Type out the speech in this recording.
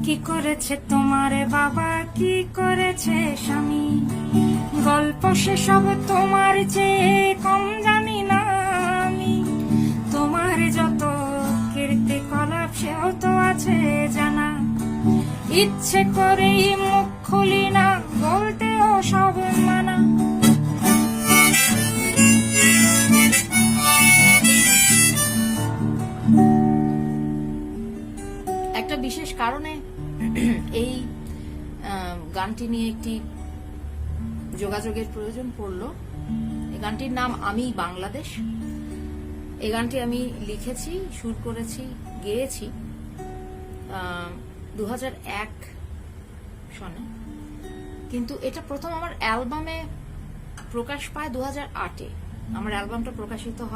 কি করেছে তোমারে বাবা, কি করেছে স্বামী, গল্প সেসব তোমার চেয়ে কম জানি না আমি। তোমার যত কীর্তিকলাপ সেও তো আছে জানা, ইচ্ছে করেই মুখ খুলি না, বলতেও সব মানা। একটা বিশেষ কারণে এই গানটি নিয়ে একটি যোগাযোগের প্রয়োজন পড়লো। এই গানটির নাম আমি বাংলাদেশ। এই গানটি আমি লিখেছি, সুর করেছি, গেয়েছি 2001 সনে, কিন্তু এটা প্রথম আমার অ্যালবামে প্রকাশ পায় 2008-এ। আমার অ্যালবামটা প্রকাশিত হয়